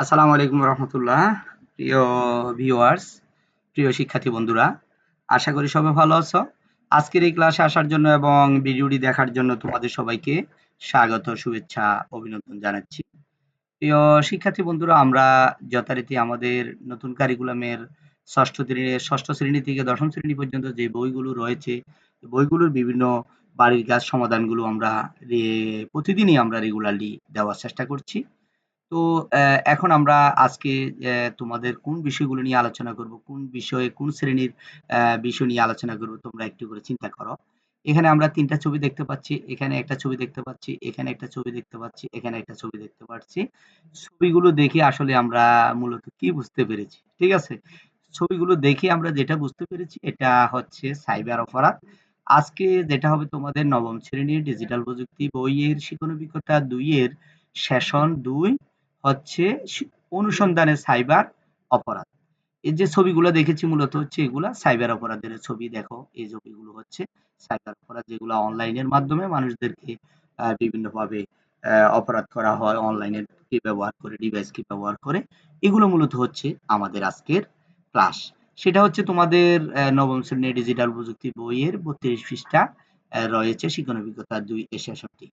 আসসালামু আলাইকুম রহমতুল্লাহ। প্রিয় ভিউয়ার্স, প্রিয় শিক্ষার্থী বন্ধুরা, আশা করি সবাই ভালো আছো। আজকের এই ক্লাসে আসার জন্য এবং ভিডিওটি দেখার জন্য তোমাদের সবাইকে স্বাগত, শুভেচ্ছা, অভিনন্দন জানাচ্ছি। প্রিয় শিক্ষার্থী বন্ধুরা, আমরা যথারীতি আমাদের নতুন কারিকুলামের ষষ্ঠ শ্রেণী থেকে দশম শ্রেণী পর্যন্ত যে বইগুলো রয়েছে, বইগুলোর বিভিন্ন বাড়ির কাজ সমাধানগুলো আমরা প্রতিদিনই আমরা রেগুলারলি দেওয়ার চেষ্টা করছি। তো এখন আমরা আজকে তোমাদের কোন বিষয়গুলো নিয়ে আলোচনা করব, কোন বিষয়ে কোন শ্রেণীর বিষয় নিয়ে আলোচনা করব তোমরা একটু করে চিন্তা করো। এখানে আমরা ৩ টা ছবি দেখতে পাচ্ছি, এখানে একটা ছবি দেখতে পাচ্ছি, এখানে একটা ছবি দেখতে পাচ্ছি, এখানে একটা ছবি দেখতে পাচ্ছি। ছবিগুলো দেখে আসলে আমরা মূলত কি বুঝতে পেরেছি, ঠিক আছে? ছবিগুলো দেখে আমরা যেটা বুঝতে পেরেছি এটা হচ্ছে সাইবার অপরাধ। আজকে যেটা হবে তোমাদের নবম শ্রেণীর ডিজিটাল প্রযুক্তি বইয়ের শিখন অভিজ্ঞতা ২ এর সেশন ২ হচ্ছে অনুসন্ধানে সাইবার অপরাধ। এই যে ছবিগুলো দেখেছি মূলত হচ্ছে এগুলা সাইবার অপরাধের ছবি। দেখো এই ছবিগুলো হচ্ছে সাইবার অপরাধ, যেগুলো অনলাইনের মাধ্যমে মানুষদেরকে বিভিন্নভাবে অপরাধ করা হয় অনলাইনের কি ব্যবহার করে, ডিভাইস কি ব্যবহার করে। এগুলো মূলত হচ্ছে আমাদের আজকের ক্লাস। সেটা হচ্ছে তোমাদের নবম শ্রেণীর ডিজিটাল প্রযুক্তি বইয়ের ৩২ পৃষ্ঠা রয়েছে শিক্ষণ অভিজ্ঞতা ২ এর সেশনটি।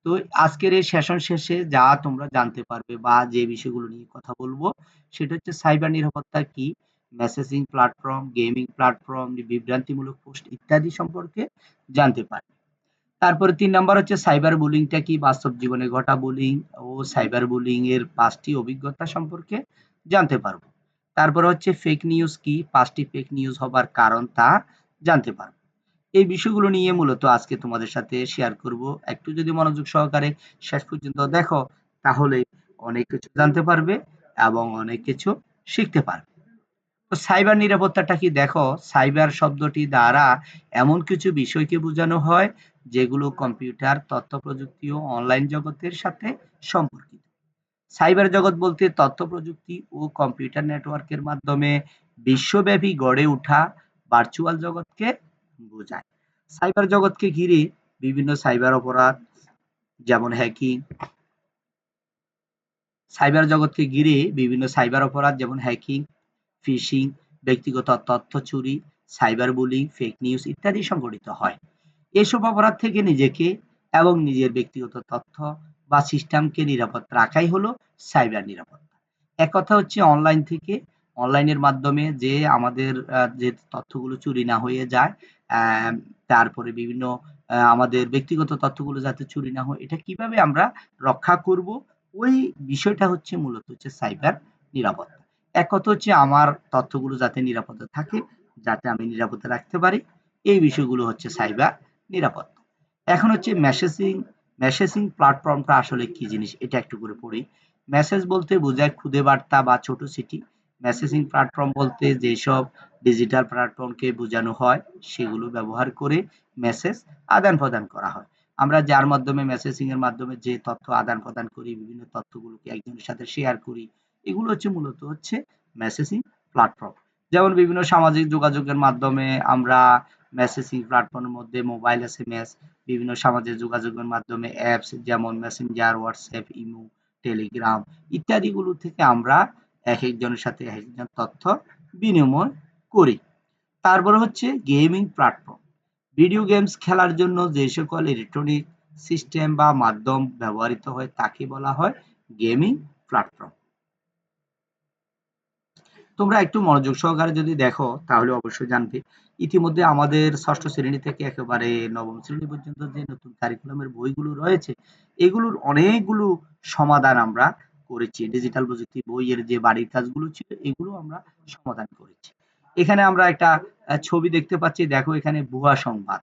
তো আজকের এই সেশন শেষে যা তোমরা জানতে পারবে বা যে বিষয়গুলো নিয়ে কথা বলবো সেটা হচ্ছে সাইবার নিরাপত্তা কি, মেসেজিং প্ল্যাটফর্ম, গেমিং প্ল্যাটফর্ম, বিভ্রান্তিমূলক পোস্ট ইত্যাদি সম্পর্কে জানতে পারবে। তারপরে ৩ নাম্বার হচ্ছে সাইবার বুলিংটা কি, বাস্তব জীবনে ঘটা বুলিং ও সাইবার বুলিং এর ৫টি অভিজ্ঞতা সম্পর্কে জানতে পারবো। তারপরে হচ্ছে ফেক নিউজ কি, ৫টি ফেক নিউজ হবার কারণ তা জানতে পারবো। এই বিষয়গুলো নিয়ে মূলত আজকে তোমাদের সাথে শেয়ার করব। একটু যদি মনোযোগ সহকারে শেষ পর্যন্ত দেখো তাহলে অনেক কিছু জানতে পারবে এবং অনেক কিছু শিখতে পারবে। তো সাইবার নিরাপত্তাটা কি, দেখো সাইবার শব্দটি দ্বারা এমন কিছু বিষয়কে বোঝানো হয় যেগুলো কম্পিউটার, তথ্য প্রযুক্তি ও অনলাইন জগতের সাথে সম্পর্কিত। সাইবার জগৎ বলতে তথ্য প্রযুক্তি ও কম্পিউটার নেটওয়ার্কের মাধ্যমে বিশ্বব্যাপী গড়ে ওঠা ভার্চুয়াল জগৎকে বোঝায়। সাইবার জগৎকে ঘিরে বিভিন্ন সাইবার অপরাধ যেমন হ্যাকিং, সাইবার জগৎকে ঘিরে বিভিন্ন সাইবার অপরাধ যেমন হ্যাকিং, ফিশিং, ব্যক্তিগত তথ্য চুরি, সাইবার বুলিং, ফেক নিউজ ইত্যাদি সংঘটিত হয়। এসব অপরাধ থেকে নিজেকে এবং নিজের ব্যক্তিগত তথ্য বা সিস্টেমকে নিরাপদ রাখাই হলো সাইবার নিরাপত্তা। এক কথা হচ্ছে অনলাইনের মাধ্যমে যে আমাদের যে তথ্যগুলো চুরি না হয়ে যায়, তারপরে বিভিন্ন আমাদের ব্যক্তিগত তথ্যগুলো যাতে চুরি না হয় এটা কিভাবে আমরা রক্ষা করব, ওই বিষয়টা হচ্ছে মূলত হচ্ছে সাইবার নিরাপত্তা। এক কথা হচ্ছে আমার তথ্যগুলো যাতে নিরাপদে থাকে, যাতে আমি নিরাপদে রাখতে পারি, এই বিষয়গুলো হচ্ছে সাইবার নিরাপত্তা। এখন হচ্ছে মেসেজিং প্ল্যাটফর্মটা আসলে কি জিনিস এটা একটু করে পড়ি। মেসেজ বলতে বোঝায় খুদে বার্তা বা ছোট চিঠি। মেসেজিং প্ল্যাটফর্ম বলতে যেসব ডিজিটাল প্ল্যাটফর্মকে বোঝানো হয় সেগুলো ব্যবহার করে মেসেজ আদান প্রদান করা হয়। আমরা যার মাধ্যমে মেসেজিং এর মাধ্যমে যে তথ্য আদান প্রদান করি, বিভিন্ন তথ্যগুলোকে একজনের সাথে শেয়ার করি, এগুলো হচ্ছে মূলত হচ্ছে মেসেজিং প্ল্যাটফর্ম। যেমন বিভিন্ন সামাজিক যোগাযোগের মাধ্যমে আমরা মেসেজিং প্ল্যাটফর্মের মধ্যে মোবাইল এসএমএস, বিভিন্ন সামাজিক যোগাযোগের মাধ্যমে অ্যাপস যেমন মেসেঞ্জার, হোয়াটসঅ্যাপ, ইমো, টেলিগ্রাম ইত্যাদিগুলো থেকে আমরা একেকজনের সাথে একেকজন তথ্য বিনিময় করি। তারপরে হচ্ছে গেমিং প্ল্যাটফর্ম। ভিডিও গেমস খেলার জন্য যে সকল ইলেকট্রনিক সিস্টেম বা মাধ্যম ব্যবহৃত হয় তাকে বলা হয় গেমিং প্ল্যাটফর্ম। তোমরা একটু মনোযোগ সহকারে যদি দেখো তাহলে অবশ্যই জানবে। ইতিমধ্যে আমাদের ষষ্ঠ শ্রেণী থেকে একেবারে নবম শ্রেণী পর্যন্ত যে নতুন কারিকুলামের বইগুলো রয়েছে এগুলোর অনেকগুলো সমাধান আমরা করেছি। ডিজিটাল প্রযুক্তি বইয়ের যে বাড়ির কাজগুলো ছিল এগুলো আমরা সমাধান করেছি। এখানে আমরা একটা ছবি দেখতে পাচ্ছি, দেখো এখানে ভুয়া সংবাদ,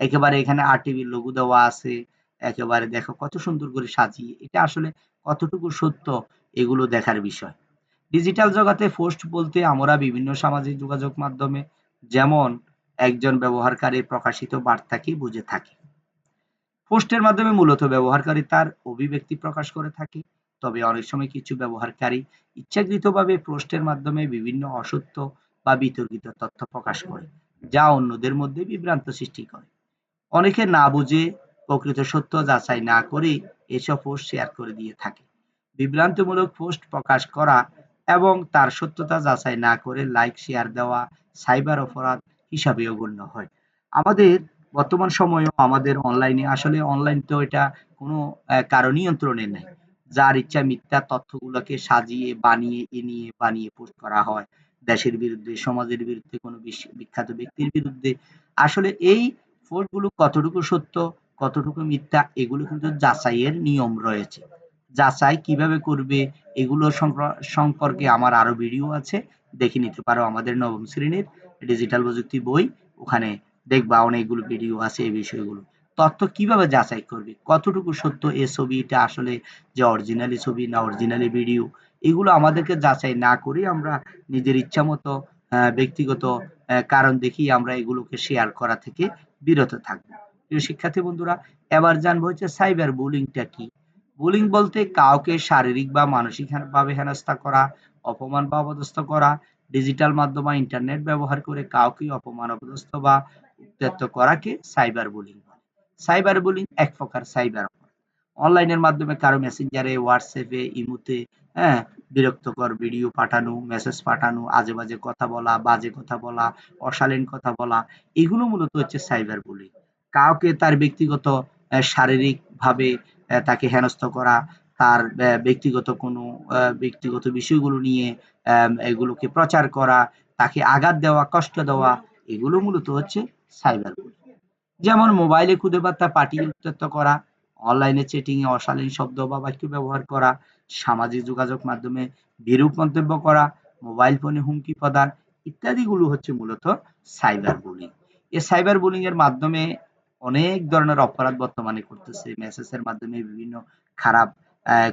একেবারে এখানে আরটিভির লোগো দেওয়া আছে। একেবারে দেখো কত সুন্দর করে সাজিয়ে, এটা আসলে কতটুকু সত্য এগুলো দেখার বিষয়। ডিজিটাল জগতে পোস্ট বলতে আমরা বিভিন্ন সামাজিক যোগাযোগ মাধ্যমে যেমন একজন ব্যবহারকারীর প্রকাশিত বার্তাকে বুঝে থাকি। পোস্টের মাধ্যমে মূলত ব্যবহারকারী তার অভিব্যক্তি প্রকাশ করে থাকে। তবে অনেক সময় কিছু ব্যবহারকারী ইচ্ছাকৃতভাবে পোস্টের মাধ্যমে বিভিন্ন অসত্য বা বিতর্কিত তথ্য প্রকাশ করে, যা অন্যদের মধ্যে বিভ্রান্ত সৃষ্টি করে। অনেকে না বুঝে প্রকৃত সত্য যাচাই না করে এসব পোস্ট শেয়ার করে দিয়ে থাকে। বিভ্রান্তিমূলক পোস্ট প্রকাশ করা এবং তার সত্যতা যাচাই না করে লাইক শেয়ার দেওয়া সাইবার অপরাধ হিসাবেও গণ্য হয়। আমাদের বর্তমান সময়েও আমাদের অনলাইনে আসলে অনলাইন তো এটা কোনো কারো নিয়ন্ত্রণে নেই। যার ইচ্ছা মিথ্যা তথ্যগুলোকে সাজিয়ে বানিয়ে এনিয়ে বানিয়ে পোস্ট করা হয়। দেশের বিরুদ্ধে, সমাজের বিরুদ্ধে, কোনো বিখ্যাত ব্যক্তির বিরুদ্ধে। আসলে এই পোস্টগুলো কতটুকু সত্য, কতটুকু মিথ্যা এগুলো কিন্তু যাচাইয়ের নিয়ম রয়েছে। যাচাই কিভাবে করবে এগুলো সম্পর্কে আমার আরো ভিডিও আছে, দেখে নিতে পারো আমাদের নবম শ্রেণীর ডিজিটাল প্রযুক্তি বই। ওখানে দেখবা অনেকগুলো ভিডিও আছে এই বিষয়গুলো। তথ্য কিভাবে যাচাই করবে, কতটুকু সত্য এ ছবিটা আসলে যে অরিজিনালি ছবি না অরিজিনালি ভিডিও, এগুলো আমাদেরকে যাচাই না করে আমরা নিজের ইচ্ছা মতো ব্যক্তিগত কারণ দেখিয়ে আমরা এগুলোকে শেয়ার করা থেকে বিরত থাকবো। প্রিয় শিক্ষার্থী বন্ধুরা, এবার জানবো হচ্ছে সাইবার বুলিংটা কি। বুলিং বলতে কাউকে শারীরিক বা মানসিক ভাবে হেনস্থা করা, অপমান বা অপদস্থ করা, ডিজিটাল মাধ্যম বা ইন্টারনেট ব্যবহার করে কাউকে অপমান অপদস্থ বা উত্ত্যক্ত করাকে সাইবার বুলিং বলে। সাইবার বুলিং এক প্রকার সাইবার অপরাধ। অনলাইনের মাধ্যমে কারো মেসেঞ্জারে, হোয়াটসঅ্যাপে, ইমুতে হ্যাঁ বিরক্তকর ভিডিও পাঠানো, মেসেজ পাঠানো, আজে বাজে কথা বলা, বাজে কথা বলা, অশালীন কথা বলা, এগুলো মূলত হচ্ছে সাইবার বুলিং। কাউকে তার ব্যক্তিগত শারীরিক ভাবে তাকে হেনস্থ করা, তার ব্যক্তিগত কোনো ব্যক্তিগত বিষয়গুলো নিয়ে এগুলোকে প্রচার করা, তাকে আঘাত দেওয়া, কষ্ট দেওয়া, এগুলো মূলত হচ্ছে সাইবার বুলিং। যেমন মোবাইলে খুদে বার্তা পাঠিয়ে উত্ত্যক্ত করা, অনলাইনে চ্যাটিং এ অশালীন শব্দ বা বাক্য ব্যবহার করা, সামাজিক যোগাযোগ মাধ্যমে বিরূপ মন্তব্য করা, মোবাইল ফোনে হুমকি প্রদান ইত্যাদিগুলো হচ্ছে মূলত সাইবার বুলিং। এই সাইবার বুলিং এর মাধ্যমে অনেক ধরনের অপরাধ বর্তমানে করতেছে। মেসেজের মাধ্যমে বিভিন্ন খারাপ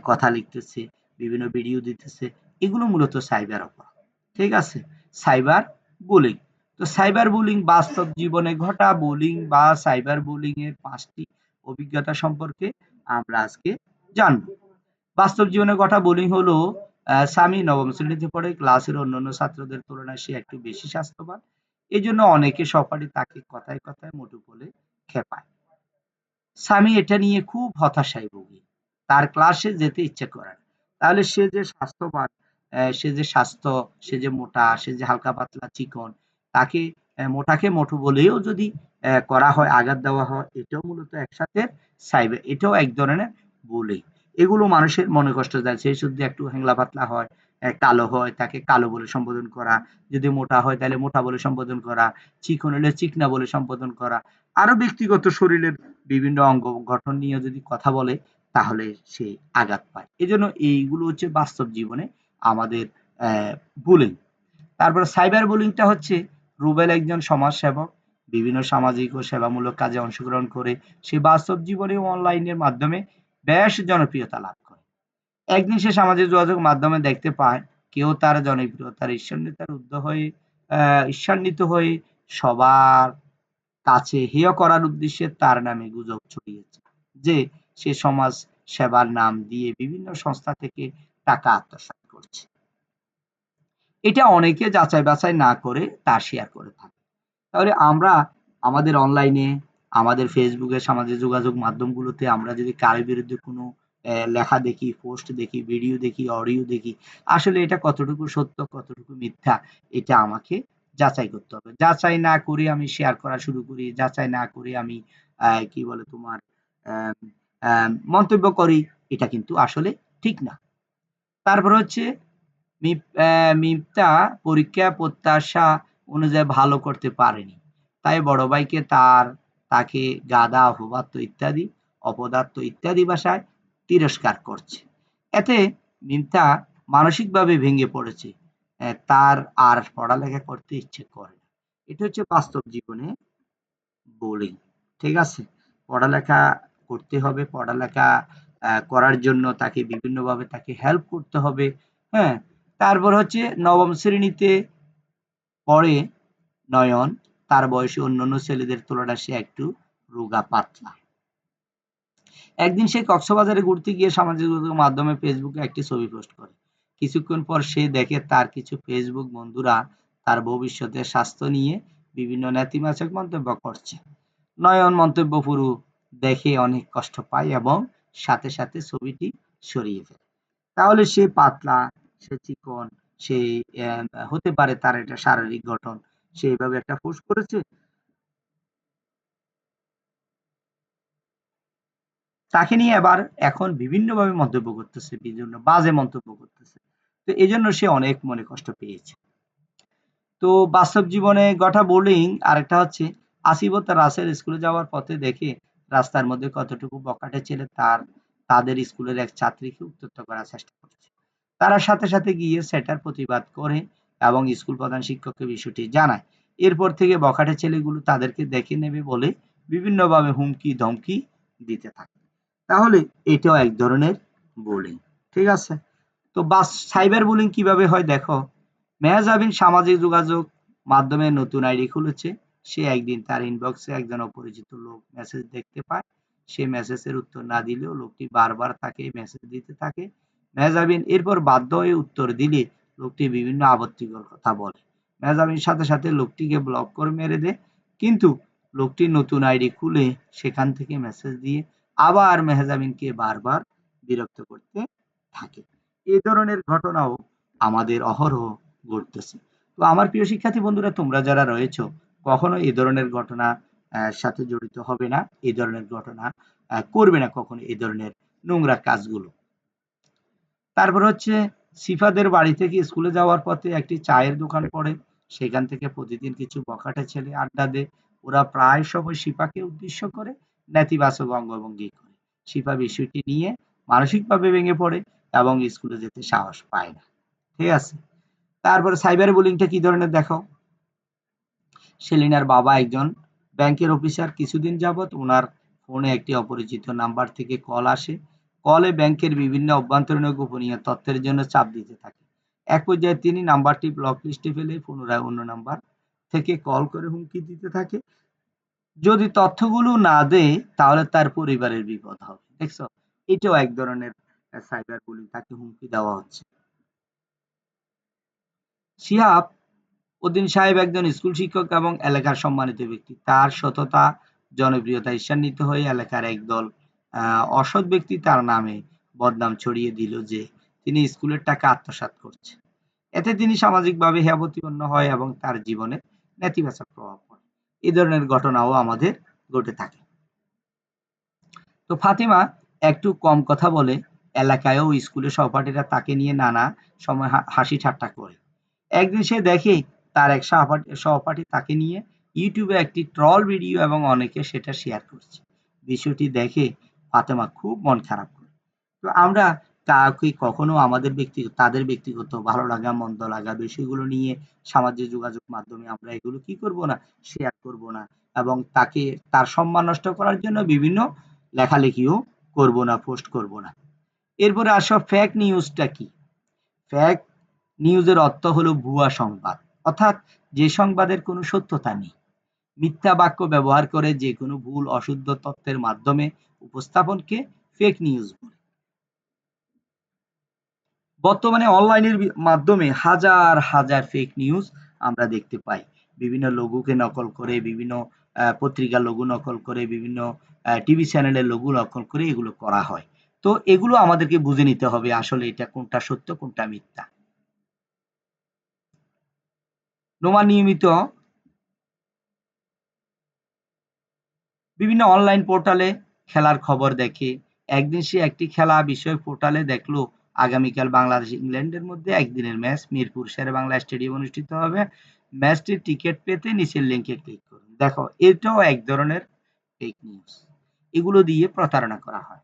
কথা লিখতেছে, বিভিন্ন ভিডিও দিতেছে। এগুলো মূলত সাইবার অপরাধ। ঠিক আছে? Cyber bullying. তো সাইবার বুলিং বাস্তব জীবনে ঘটা বুলিং বা সাইবার বুলিং এর ৫টি অভিজ্ঞতা সম্পর্কে আমরা আজকে জানব। বাস্তব জীবনে ঘটা বুলিং হলো স্বামী নবম শ্রেণীতে পড়ে, ক্লাসের অন্যান্য ছাত্রদের তুলনায় সে একটু বেশি স্বাস্থ্যবান। এজন্য অনেকে সহপাঠী তাকে কথায় কথায় মোটু বলে খেপায়। স্বামী এটা নিয়ে খুব হতাশায় ভোগে। তার ক্লাসে যেতে ইচ্ছে করে না। তাহলে সে যে স্বাস্থ্যবান, সে যে স্বাস্থ্য, সে যে মোটা, সে যে হালকা পাতলা চিকন, তাকে মোটাকে মোটু বলেও যদি করা হয়, আঘাত দেওয়া হয়, এটাও মূলত একসাথে এটাও এক ধরনের বুলিং। এগুলো মানুষের মনে কষ্ট দেয়। সে যদি একটু হ্যাংলা পাতলা হয়, কালো হয়, তাকে কালো বলে সম্বোধন করা। যদি মোটা হয় তাহলে মোটা বলে সম্বোধন করা। চিকন হলে চিকনা বলে সম্বোধন করা। আরো ব্যক্তিগত শরীরের বিভিন্ন অঙ্গ গঠন নিয়ে যদি কথা বলে তাহলে সে আঘাত পায়। এজন্য এইগুলো হচ্ছে বাস্তব জীবনে আমাদের বুলিং। তারপরে সাইবার বুলিংটা হচ্ছে রুবেল একজন সমাজসেবক, বিভিন্ন সামাজিক ও সেবামূলক কাজে অংশগ্রহণ করে সে বাস্তব জীবনে ও অনলাইনের মাধ্যমে বেশ জনপ্রিয়তা লাভ করে। একদিন সে সামাজিক যোগাযোগ মাধ্যমে দেখতে পায় কেউ তার জনপ্রিয়তার ঈর্ষান্বিত হয়ে সবার কাছে হেয় করার উদ্দেশ্যে তার নামে গুজব ছড়িয়েছে যে সে সমাজ সেবার নাম দিয়ে বিভিন্ন সংস্থা থেকে টাকা আত্মসাৎ করছে। এটা অনেকে যাচাই বাছাই না করে তা শেয়ার করে থাকে। তাহলে আমরা আমাদের অনলাইনে, আমাদের ফেসবুকে, সামাজিক যোগাযোগ মাধ্যমগুলোতে আমরা যদি কারোর বিরুদ্ধে কোনো লেখা দেখি, পোস্ট দেখি, ভিডিও দেখি, অডিও দেখি, আসলে এটা কতটুকু সত্য, কতটুকু মিথ্যা, এটা আমাকে যাচাই করতে হবে। যাচাই না করে আমি শেয়ার করা শুরু করি, যাচাই না করে আমি কি বলে তোমার আম আম মন্তব্য করি, এটা কিন্তু আসলে ঠিক না। তারপর হচ্ছে মিফতা পরীক্ষা প্রত্যাশা অনুযায়ী ভালো করতে পারেনি। তাই বড় ভাইকে তাকে গাধা, অপবাদ্য ইত্যাদি অপদার্থ ইত্যাদি ভাষায় তিরস্কার করছে। এতে মিফতা মানসিকভাবে ভেঙে পড়েছে। তার আর পড়ালেখা করতে ইচ্ছে করে না। এটা হচ্ছে বাস্তব জীবনে বুলিং। ঠিক আছে? পড়ালেখা করতে হবে। পড়ালেখা করার জন্য তাকে বিভিন্নভাবে তাকে হেল্প করতে হবে। হ্যাঁ? তারপর হচ্ছে নবম শ্রেণীতে পড়ে নয়ন। তার বয়সী অন্যান্য ছেলেদের তুলনায় সে একটু রোগা পাতলা। একদিন সে কক্সবাজারে ঘুরতে গিয়ে সামাজিক যোগাযোগ মাধ্যমে ফেসবুকে একটি ছবি পোস্ট করে। কিছুক্ষণ পর সে দেখে তার কিছু ফেসবুক বন্ধুরা তার ভবিষ্যতের স্বাস্থ্য নিয়ে বিভিন্ন নেতিবাচক মন্তব্য করছে। নয়ন মন্তব্য পুরো দেখে অনেক কষ্ট পায় এবং সাথে সাথে ছবিটি সরিয়ে ফেলে। তাহলে সে পাতলা, সে চিকন, সে হতে পারে তার একটা শারীরিক গঠন, সে এভাবে একটা পোস্ট করেছে, তাকে নিয়ে আবার এখন বিভিন্নভাবে মন্তব্য করতেছে, বিভিন্ন বাজে মন্তব্য করতেছে। তো এজন্য সে অনেক মনে কষ্ট পেয়েছে। তো বাস্তব জীবনে ঘটা বুলিং আরেকটা হচ্ছে, আসিফ ও তার রাসেল স্কুলে যাওয়ার পথে দেখে রাস্তার মধ্যে কতটুকু বখাটে ছেলে তাদের স্কুলের এক ছাত্রীকে উত্ত্যক্ত করার চেষ্টা করছে। তারা সাথে সাথে গিয়ে সেটার প্রতিবাদ করে এবং স্কুল প্রধান শিক্ষককে বিষয়টি জানায়। এরপর থেকে বখাটে ছেলেগুলো তাদেরকে দেখে নেবে বলে বিভিন্নভাবে হুমকি ধমকি দিতে থাকে। তাহলে এটাও এক ধরনের বুলিং। ঠিক আছে? তো সাইবার বুলিং কিভাবে হয় দেখো। মেহজাবিন সামাজিক যোগাযোগ মাধ্যমে নতুন আইডি খুলেছে। সে একদিন তার ইনবক্সে একজন অপরিচিত লোক মেসেজ দেখতে পায়। সে মেসেজের উত্তর না দিলেও লোকটি বারবার তাকে মেসেজ দিতে থাকে। মেহজাবিন এরপর বাধ্য হয়ে উত্তর দিলে লোকটি বিভিন্ন আপত্তিকর কথা বলে। মেহজাবিন সাথে সাথে লোকটিকে ব্লক করে মেরে দেয়। কিন্তু লোকটি নতুন আইডি খুলে সেখান থেকে মেসেজ দিয়ে আবার মেহজাবিনকে বারবার বিরক্ত করতে থাকে। এ ধরনের ঘটনাও আমাদের অহরহ ঘটতেছে। তো আমার প্রিয় শিক্ষার্থী বন্ধুরা, তোমরা যারা রয়েছো কখনো এই ধরনের ঘটনা সাথে জড়িত হবে না, এই ধরনের ঘটনা করবে না কখনো, এই ধরনের নোংরা কাজগুলো। তারপর হচ্ছে, সিফাদের বাড়ি থেকে স্কুলে যাওয়ার পথে একটি চায়ের দোকান পড়ে। সেখান থেকে প্রতিদিন কিছু বখাটে ছেলে আড্ডা দেয়। ওরা প্রায় সময় শিফাকে উদ্দেশ্য করে নেতিবাচক অঙ্গভঙ্গি করে। শিফা বিষয়টি নিয়ে মানসিকভাবে ভেঙে পড়ে এবং স্কুলে যেতে সাহস পায় না। ঠিক আছে? তারপরে সাইবার বুলিংটা কি ধরনের দেখো। সেলিনার বাবা একজন ব্যাংকের অফিসার। কিছুদিন যাবৎ ওনার ফোনে একটি অপরিচিত নাম্বার থেকে কল আসে। কলে ব্যাংকের বিভিন্ন অভ্যন্তরীণ ও গোপনীয় তথ্যের জন্য চাপ দিতে থাকে। এক পর্যায়ে তিনি নাম্বারটি ব্লক লিস্টে ফেলে পুনরায় অন্য নাম্বার থেকে কল করে হুমকি দিতে থাকে। যদি তথ্যগুলো না দেয় তাহলে তার পরিবারের বিপদ হবে। দেখছো? এটাও এক ধরনের সাইবার বুলিং, তাকে হুমকি দেওয়া হচ্ছে। শিহাব উদ্দিন সাহেব একজন স্কুল শিক্ষক এবং এলাকার সম্মানিত ব্যক্তি। তার সততা, জনপ্রিয়তা ঈর্ষান্বিত হয়ে এলাকার একদল অসৎ ব্যক্তি তার নামে বদনাম ছড়িয়ে দিল যে তিনি স্কুলের টাকা আত্মসাৎ করছে। এতে তিনি সামাজিকভাবে হেয়প্রতিপন্ন হয় এবং তার জীবনে নেতিবাচক প্রভাব পড়ে। এ ধরনের ঘটনাও আমাদের ঘটে থাকে। তো ফাতিমা একটু কম কথা বলে, এলাকায় ও স্কুলের সহপাঠীরা তাকে নিয়ে নানা সময় হাসি ঠাট্টা করে। একদিন সে দেখে তার এক সহপাঠী তাকে নিয়ে ইউটিউবে একটি ট্রল ভিডিও এবং অনেকে সেটা শেয়ার করছে। বিষয়টি দেখে ফাতেমা খুব মন খারাপ করে। তো আমরা কাউকে কখনো আমাদের তাদের ব্যক্তিগত ভালো লাগা মন্দ লাগা বিষয়গুলো নিয়ে সামাজিক যোগাযোগ মাধ্যমে আমরা এগুলো কি করব না, শেয়ার করব না, এবং তাকে তার সম্মান নষ্ট করার জন্য বিভিন্ন লেখালেখিও করব না, পোস্ট করব না। এরপরে আসো ফেক নিউজটা কি। ফেক নিউজের অর্থ হলো ভুয়া সংবাদ, অর্থাৎ যে সংবাদের কোনো সত্যতা নেই। মিথ্যা বাক্য ব্যবহার করে যে কোনো ভুল অশুদ্ধ তথ্যের মাধ্যমে উপস্থাপনকে ফেক নিউজ বলে। বর্তমানে অনলাইনের মাধ্যমে হাজার হাজার ফেক নিউজ আমরা দেখতে পাই। বিভিন্ন লোগোকে নকল করে, বিভিন্ন পত্রিকার লোগো নকল করে, বিভিন্ন টিভি চ্যানেলের লোগো নকল করে এগুলো করা হয়। তো এগুলো আমাদেরকে বুঝে নিতে হবে আসলে এটা কোনটা সত্য কোনটা মিথ্যা। নোমা নিয়মিত বিভিন্ন অনলাইন পোর্টালে খেলার খবর দেখে। একদিন সে একটি খেলা বিষয়ক পোর্টালে দেখলো আগামীকাল বাংলাদেশ ইংল্যান্ডের মধ্যে একদিনের ম্যাচ মিরপুর শেরেবাংলা স্টেডিয়ামে অনুষ্ঠিত হবে। ম্যাচটির টিকিট পেতে নিচের লিঙ্কে ক্লিক করুন। দেখো, এটাও এক ধরনের ফেক নিউজ। এগুলো দিয়ে প্রতারণা করা হয়।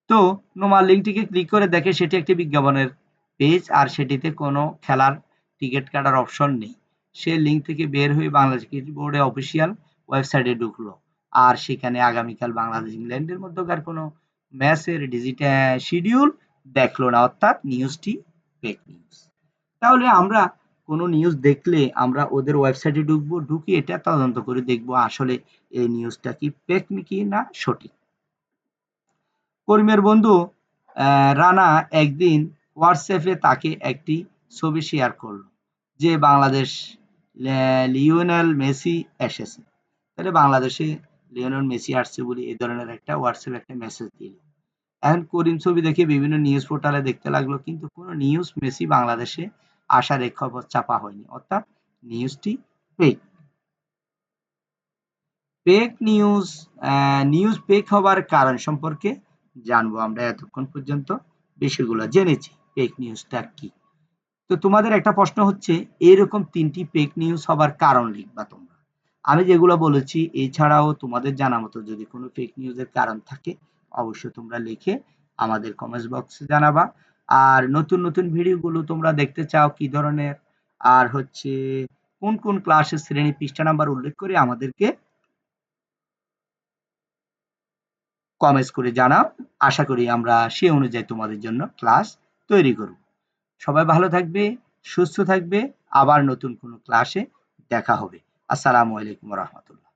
তো নোমা লিঙ্কটিকে ক্লিক করে দেখে সেটি একটি বিজ্ঞাপনের পেজ আর সেটিতে কোনো খেলার টিকিট কাটার অপশন নেই। সে লিঙ্ক থেকে বের হয়ে বাংলাদেশ ক্রিকেট বোর্ডের অফিসিয়াল ওয়েবসাইটে ঢুকলো। আর সেখানে আগামীকাল বাংলাদেশ ইংল্যান্ডের মধ্যকার কোনো ম্যাচের ডিজিটাল শিডিউল দেখলো না, অর্থাৎ নিউজটি ফেক নিউজ। তাহলে আমরা কোনো নিউজ দেখলে আমরা ওদের ওয়েবসাইটে ঢুকবো, ঢুকে এটা তদন্ত করে দেখবো আসলে এই নিউজটা কি ফেক কি না সঠিক। করিমের বন্ধু রানা একদিন হোয়াটসঅ্যাপে তাকে একটি ছবি শেয়ার করলো যে বাংলাদেশ লিওনেল মেসি এসেছে। তাহলে বাংলাদেশে লিওনেল মেসি আসছে বলে এই ধরনের একটা হোয়াটসঅ্যাপে একটা মেসেজ দিল। এখন করিম ছবি দেখে বিভিন্ন নিউজ পোর্টালে দেখতে লাগলো, কিন্তু কোনো নিউজ মেসি বাংলাদেশে আসার এই খবর চাপা হয়নি, অর্থাৎ নিউজটি fake. Fake news, news fake হবার কারণ সম্পর্কে জানবো আমরা। এতক্ষণ পর্যন্ত বিষয়গুলো জেনেছি ফেক নিউজটা কি। তো তোমাদের একটা প্রশ্ন হচ্ছে, এরকম ৩টি ফেক নিউজ হবার কারণ লিখবা তোমরা। আমি যেগুলো বলেছি এছাড়াও তোমাদের জানা মতো যদি কোনো ফেক নিউজের কারণ থাকে অবশ্যই তোমরা লিখে আমাদের কমেন্টস বক্সে জানাবা। আর নতুন নতুন ভিডিওগুলো তোমরা দেখতে চাও কি ধরনের, আর হচ্ছে কোন কোন ক্লাসের শ্রেণী পৃষ্ঠা নাম্বার উল্লেখ করে আমাদেরকে কমেন্টস করে জানাও। আশা করি আমরা সে অনুযায়ী তোমাদের জন্য ক্লাস তৈরি করব। সবাই ভালো থাকবে, সুস্থ থাকবে, আবার নতুন কোনো ক্লাসে দেখা হবে। আসসালামু আলাইকুম রহমতুল্লাহ।